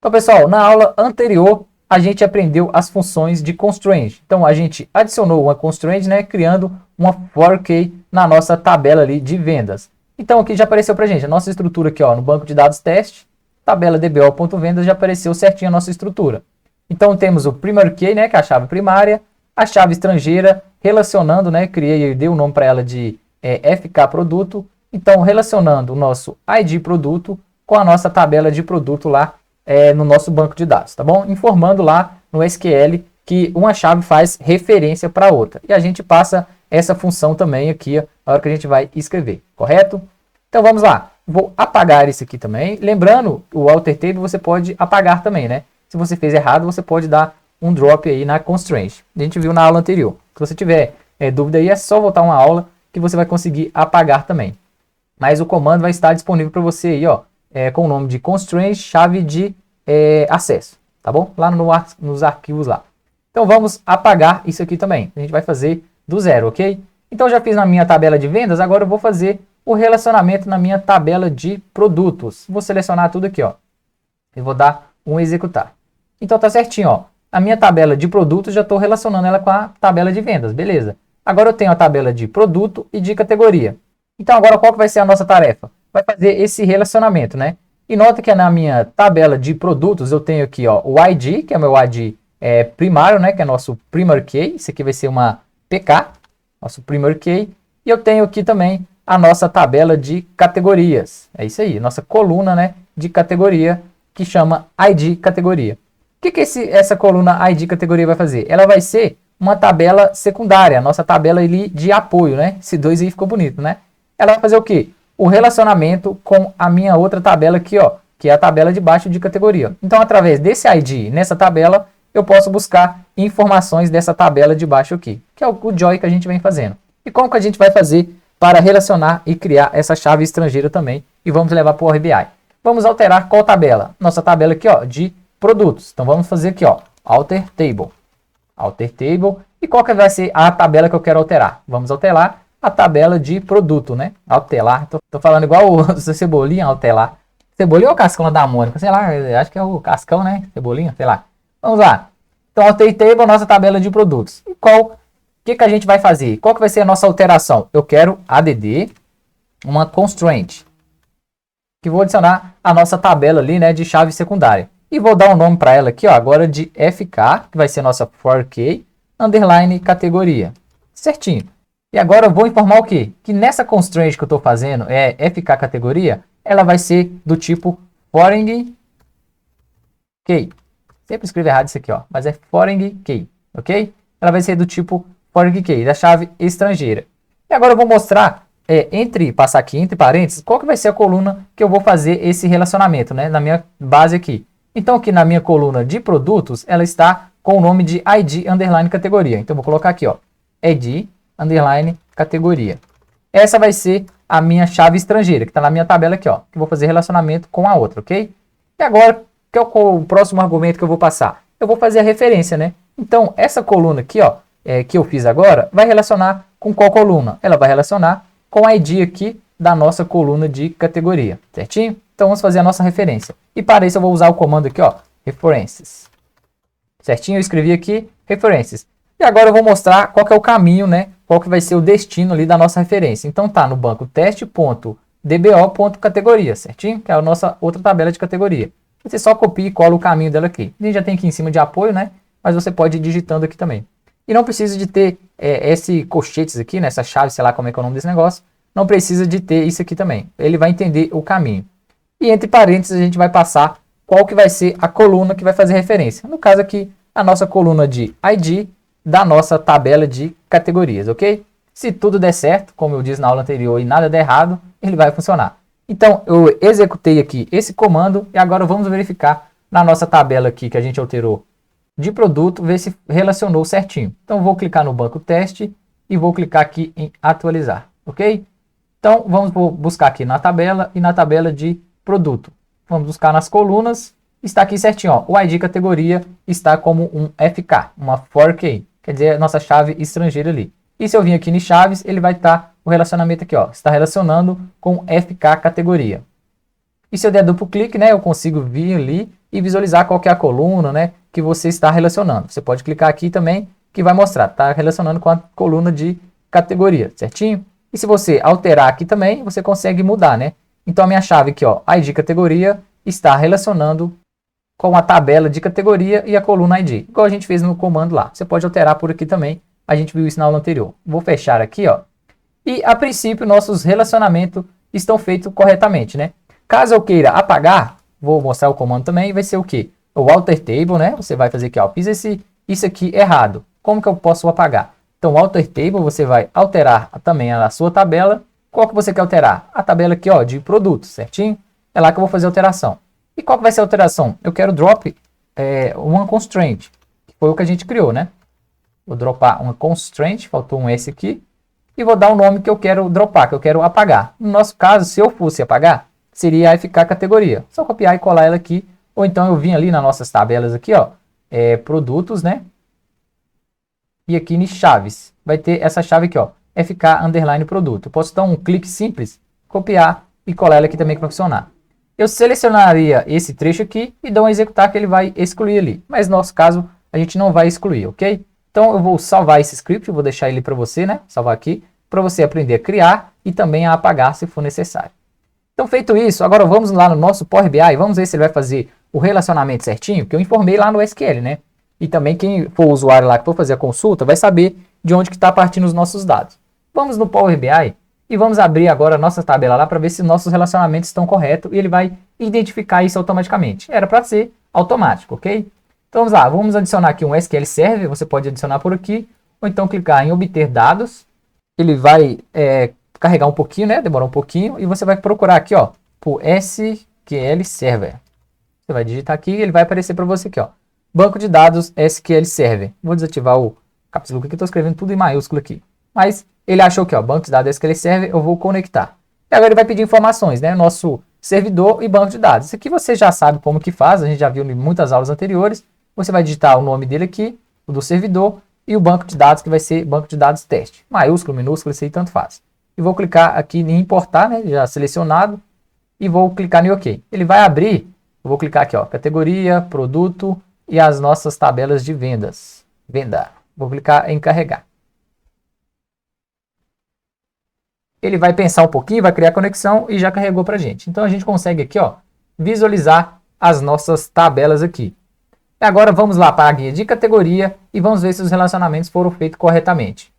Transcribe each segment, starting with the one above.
Então, pessoal, na aula anterior, a gente aprendeu as funções de constraint. Então, a gente adicionou uma constraint, né, criando uma for key na nossa tabela ali de vendas. Então, aqui já apareceu para a gente a nossa estrutura aqui, ó, no banco de dados teste, tabela dbo.vendas, já apareceu certinho a nossa estrutura. Então, temos o primary key, né, que é a chave primária, a chave estrangeira, relacionando, né, criei e dei o nome para ela de FK produto. Então, relacionando o nosso ID produto com a nossa tabela de produto lá no nosso banco de dados, tá bom? Informando lá no SQL que uma chave faz referência para outra. E a gente passa essa função também aqui, ó, na hora que a gente vai escrever, correto? Então, vamos lá. Vou apagar isso aqui também. Lembrando, o alter table você pode apagar também, né? Se você fez errado, você pode dar um drop aí na constraint. A gente viu na aula anterior. Se você tiver dúvida aí, é só voltar uma aula que você vai conseguir apagar também. Mas o comando vai estar disponível para você aí, ó, com o nome de constraint chave de acesso, tá bom? Lá nos arquivos lá. Então vamos apagar isso aqui também. A gente vai fazer do zero, ok? Então já fiz na minha tabela de vendas, agora eu vou fazer o relacionamento na minha tabela de produtos. Vou selecionar tudo aqui, ó. E vou dar um executar. Então tá certinho, ó. A minha tabela de produtos, já estou relacionando ela com a tabela de vendas, beleza? Agora eu tenho a tabela de produto e de categoria. Então agora qual que vai ser a nossa tarefa? Vai fazer esse relacionamento, né? E nota que na minha tabela de produtos eu tenho aqui, ó, o ID, que é o meu ID primário, né? Que é nosso primary key. Isso aqui vai ser uma PK, nosso primary key. E eu tenho aqui também a nossa tabela de categorias. É isso aí, nossa coluna, né, de categoria, que chama ID categoria. O que essa coluna ID categoria vai fazer? Ela vai ser uma tabela secundária, a nossa tabela ali de apoio, né? Esse 2 aí ficou bonito, né? Ela vai fazer o quê? O relacionamento com a minha outra tabela aqui, ó, que é a tabela de baixo de categoria. Então, através desse ID nessa tabela, eu posso buscar informações dessa tabela de baixo aqui, que é o join que a gente vem fazendo. E como que a gente vai fazer para relacionar e criar essa chave estrangeira também? E vamos levar para o Power BI. Vamos alterar qual tabela? Nossa tabela aqui, ó, de produtos. Então, vamos fazer aqui, ó, alter table. Alter table. E qual que vai ser a tabela que eu quero alterar? Vamos alterar a tabela de produto, né? Alterar. Tô falando igual o Cebolinha, alterar. Cebolinha ou o Cascão da Mônica? Sei lá, acho que é o Cascão, né? Cebolinha, sei lá. Vamos lá. Então, alter table, nossa tabela de produtos. E o que a gente vai fazer? Qual que vai ser a nossa alteração? Eu quero add uma constraint, que vou adicionar a nossa tabela ali, né, de chave secundária. E vou dar um nome para ela aqui, ó, agora de FK, que vai ser a nossa for key, underline categoria. Certinho. E agora eu vou informar o quê? Que nessa constraint que eu estou fazendo, FK categoria, ela vai ser do tipo foreign key. Sempre escrevo errado isso aqui, ó, mas é foreign key, ok? Ela vai ser do tipo foreign key, da chave estrangeira. E agora eu vou mostrar, passar aqui entre parênteses, qual que vai ser a coluna que eu vou fazer esse relacionamento, né, na minha base aqui. Então aqui na minha coluna de produtos, ela está com o nome de ID underline categoria. Então vou colocar aqui, ó, ID underline categoria. Essa vai ser a minha chave estrangeira, que está na minha tabela aqui, ó, que eu vou fazer relacionamento com a outra, ok? E agora, que é o próximo argumento que eu vou passar? Eu vou fazer a referência, né? Então essa coluna aqui, ó, que eu fiz agora, vai relacionar com qual coluna? Ela vai relacionar com a ID aqui da nossa coluna de categoria, certinho? Então vamos fazer a nossa referência. E para isso eu vou usar o comando aqui, ó, references. Certinho? Eu escrevi aqui references. E agora eu vou mostrar qual que é o caminho, né? Qual que vai ser o destino ali da nossa referência. Então tá no banco teste.dbo.categoria, certinho? Que é a nossa outra tabela de categoria. Você só copia e cola o caminho dela aqui. A gente já tem aqui em cima de apoio, né? Mas você pode ir digitando aqui também. E não precisa de ter esse colchetes aqui, né? Essa chave, sei lá como é que é o nome desse negócio. Não precisa de ter isso aqui também. Ele vai entender o caminho. E entre parênteses a gente vai passar qual que vai ser a coluna que vai fazer referência. No caso aqui, a nossa coluna de ID da nossa tabela de categorias, ok? Se tudo der certo, como eu disse na aula anterior, e nada der errado, ele vai funcionar. Então, eu executei aqui esse comando e agora vamos verificar na nossa tabela aqui que a gente alterou de produto, ver se relacionou certinho. Então, vou clicar no banco teste e vou clicar aqui em atualizar, ok? Então, vamos buscar aqui na tabela e na tabela de produto. Vamos buscar nas colunas, está aqui certinho, ó, o ID categoria está como um FK, uma for key, quer dizer, a nossa chave estrangeira ali. E se eu vir aqui em chaves, ele vai estar o relacionamento aqui, ó, está relacionando com FK categoria. E se eu der duplo clique, né, eu consigo vir ali e visualizar qual que é a coluna, né, que você está relacionando. Você pode clicar aqui também, que vai mostrar, está relacionando com a coluna de categoria, certinho? E se você alterar aqui também, você consegue mudar, né? Então a minha chave aqui, ó, ID categoria, está relacionando com a tabela de categoria e a coluna ID, igual a gente fez no comando lá. Você pode alterar por aqui também, a gente viu isso na aula anterior. Vou fechar aqui, ó. E a princípio nossos relacionamentos estão feitos corretamente, né? Caso eu queira apagar, vou mostrar o comando também, vai ser o quê? O alter table, né? Você vai fazer aqui, ó, fiz isso aqui errado. Como que eu posso apagar? Então, o alter table, você vai alterar também a sua tabela. Qual que você quer alterar? A tabela aqui, ó, de produtos, certinho? É lá que eu vou fazer a alteração. E qual que vai ser a alteração? Eu quero drop uma constraint, que foi o que a gente criou, né? Vou dropar uma constraint, faltou um S aqui, e vou dar o nome que eu quero dropar, que eu quero apagar. No nosso caso, se eu fosse apagar, seria a FK categoria. Só copiar e colar ela aqui, ou então eu vim ali nas nossas tabelas aqui, ó, produtos, né? E aqui em chaves, vai ter essa chave aqui, ó, FK underline produto. Eu posso dar um clique simples, copiar e colar ela aqui também que vai funcionar. Eu selecionaria esse trecho aqui e dou um executar que ele vai excluir ali. Mas no nosso caso, a gente não vai excluir, ok? Então eu vou salvar esse script, vou deixar ele para você, né? Salvar aqui, para você aprender a criar e também a apagar se for necessário. Então feito isso, agora vamos lá no nosso Power BI, vamos ver se ele vai fazer o relacionamento certinho, que eu informei lá no SQL, né? E também quem for usuário lá que for fazer a consulta vai saber de onde que está partindo os nossos dados. Vamos no Power BI e vamos abrir agora a nossa tabela lá para ver se nossos relacionamentos estão corretos e ele vai identificar isso automaticamente. Era para ser automático, ok? Então vamos lá, vamos adicionar aqui um SQL Server, você pode adicionar por aqui, ou então clicar em obter dados, ele vai carregar um pouquinho, né, demorar um pouquinho, e você vai procurar aqui, ó, por SQL Server. Você vai digitar aqui e ele vai aparecer para você aqui, ó, banco de dados SQL Server. Vou desativar o caps lock aqui, estou escrevendo tudo em maiúsculo aqui, mas ele achou que, ó, banco de dados SQL Server, eu vou conectar. E agora ele vai pedir informações, né, nosso servidor e banco de dados. Isso aqui você já sabe como que faz, a gente já viu em muitas aulas anteriores. Você vai digitar o nome dele aqui, o do servidor, e o banco de dados, que vai ser banco de dados teste. Maiúsculo, minúsculo, isso aí tanto faz. E vou clicar aqui em importar, né, já selecionado, e vou clicar em OK. Ele vai abrir, eu vou clicar aqui, ó, categoria, produto e as nossas tabelas de vendas. Venda. Vou clicar em carregar. Ele vai pensar um pouquinho, vai criar conexão e já carregou para a gente. Então a gente consegue aqui, ó, visualizar as nossas tabelas aqui. Agora vamos lá para a guia de categoria e vamos ver se os relacionamentos foram feitos corretamente.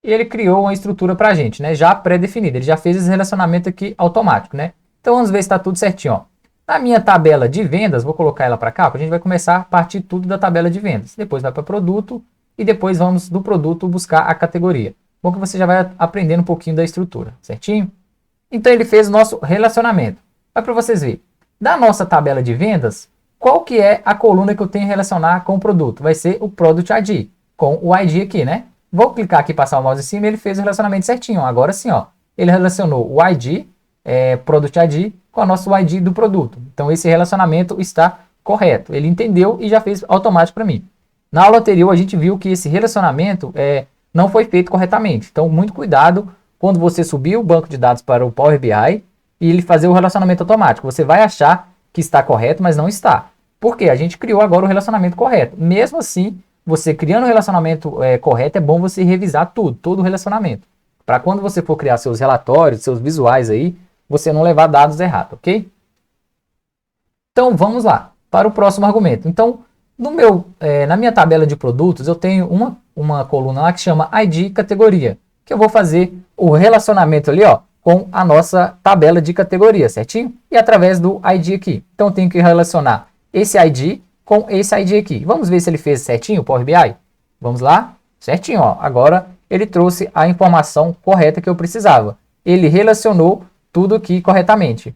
E ele criou uma estrutura para a gente, né, já pré-definida. Ele já fez esse relacionamento aqui automático, né? Então vamos ver se está tudo certinho, ó. Na minha tabela de vendas, vou colocar ela para cá, porque a gente vai começar a partir tudo da tabela de vendas. Depois vai para produto e depois vamos do produto buscar a categoria. Bom que você já vai aprendendo um pouquinho da estrutura, certinho? Então ele fez o nosso relacionamento. Vai para vocês verem. Da nossa tabela de vendas, qual que é a coluna que eu tenho que relacionar com o produto? Vai ser o Product ID, com o ID aqui, né? Vou clicar aqui, passar o mouse em cima e ele fez o relacionamento certinho. Agora sim, ó, ele relacionou o ID, Product ID, com o nosso ID do produto. Então esse relacionamento está correto. Ele entendeu e já fez automático para mim. Na aula anterior a gente viu que esse relacionamento não foi feito corretamente. Então muito cuidado quando você subir o banco de dados para o Power BI e ele fazer o relacionamento automático. Você vai achar que está correto, mas não está. Por quê? A gente criou agora o relacionamento correto. Mesmo assim, você criando o relacionamento correto, é bom você revisar tudo, todo o relacionamento. Para quando você for criar seus relatórios, seus visuais aí, você não levar dados errados, ok? Então, vamos lá para o próximo argumento. Então, na minha tabela de produtos, eu tenho uma coluna lá que chama ID categoria, que eu vou fazer o relacionamento ali, ó, com a nossa tabela de categoria, certinho? E através do ID aqui. Então, eu tenho que relacionar esse ID com esse ID aqui. Vamos ver se ele fez certinho o Power BI? Vamos lá? Certinho, ó. Agora, ele trouxe a informação correta que eu precisava. Ele relacionou tudo aqui corretamente.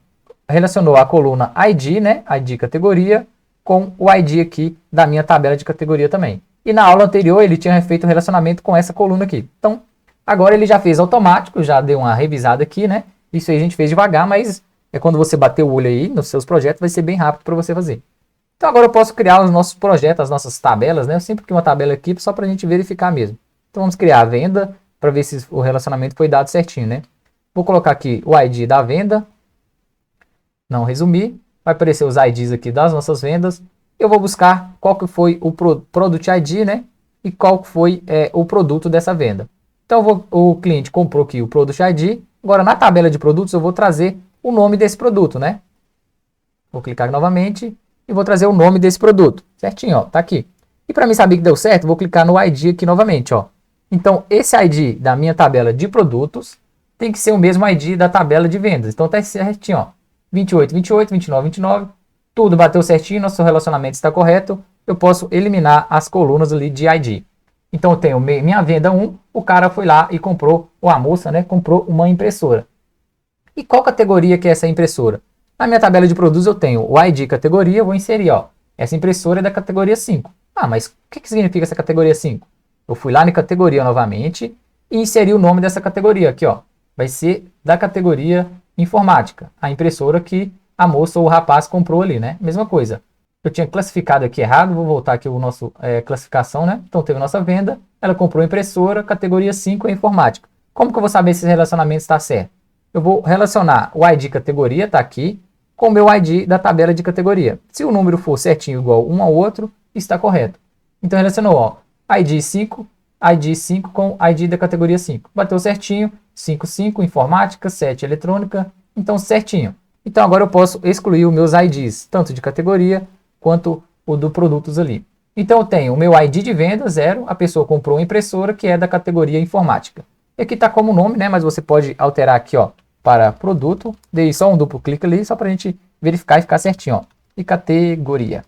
Relacionou a coluna ID, né? ID categoria, com o ID aqui da minha tabela de categoria também. E na aula anterior, ele tinha feito o relacionamento com essa coluna aqui. Então, agora ele já fez automático, já deu uma revisada aqui, né? Isso aí a gente fez devagar, mas quando você bater o olho aí nos seus projetos, vai ser bem rápido para você fazer. Então agora eu posso criar os nossos projetos, as nossas tabelas, né? Eu sempre crio uma tabela aqui só para a gente verificar mesmo. Então vamos criar a venda para ver se o relacionamento foi dado certinho, né? Vou colocar aqui o ID da venda. não resumir, vai aparecer os IDs aqui das nossas vendas. Eu vou buscar qual que foi o Product ID, né? E qual que foi o produto dessa venda. Então o cliente comprou aqui o Product ID. Agora na tabela de produtos eu vou trazer o nome desse produto, né? Vou clicar aqui novamente e vou trazer o nome desse produto. Certinho, ó, tá aqui. E para mim saber que deu certo, vou clicar no ID aqui novamente, ó. Então esse ID da minha tabela de produtos tem que ser o mesmo ID da tabela de vendas. Então tá certinho, ó. 28, 28, 29, 29. Tudo bateu certinho, nosso relacionamento está correto. Eu posso eliminar as colunas ali de ID. Então eu tenho minha venda 1, o cara foi lá e comprou, ou a moça, né, comprou uma impressora. E qual categoria que é essa impressora? Na minha tabela de produtos eu tenho o ID categoria, eu vou inserir, ó, essa impressora é da categoria 5. Ah, mas o que significa essa categoria 5? Eu fui lá na categoria novamente e inseri o nome dessa categoria aqui, ó. Vai ser da categoria informática, a impressora que a moça ou o rapaz comprou ali, né? Mesma coisa. Eu tinha classificado aqui errado, vou voltar aqui o nosso classificação, né? Então teve a nossa venda, ela comprou impressora, categoria 5 é informática. Como que eu vou saber se esse relacionamento está certo? Eu vou relacionar o ID categoria, tá aqui, com o meu ID da tabela de categoria. Se o número for certinho igual um ao outro, está correto. Então relacionou, ó, ID 5 com ID da categoria 5. Bateu certinho, 5, 5, informática, 7, eletrônica, então certinho. Então agora eu posso excluir os meus IDs, tanto de categoria quanto o do produtos ali. Então eu tenho o meu ID de venda, 0, a pessoa comprou uma impressora que é da categoria informática. E aqui está como nome, né? Mas você pode alterar aqui, ó, para produto. Dei só um duplo clique ali, só para a gente verificar e ficar certinho, ó. E categoria.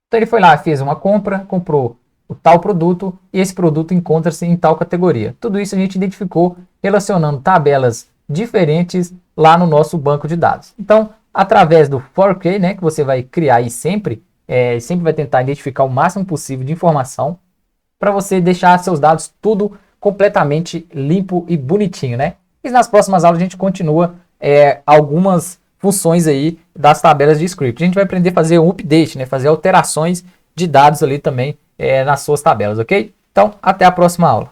Então ele foi lá, fez uma compra, comprou o tal produto e esse produto encontra-se em tal categoria. Tudo isso a gente identificou relacionando tabelas diferentes lá no nosso banco de dados. Então, através do fork, né, que você vai criar aí sempre, sempre vai tentar identificar o máximo possível de informação para você deixar seus dados tudo completamente limpo e bonitinho, né? E nas próximas aulas a gente continua algumas funções aí das tabelas de script. A gente vai aprender a fazer um update, né, fazer alterações de dados ali também nas suas tabelas, ok? Então, até a próxima aula.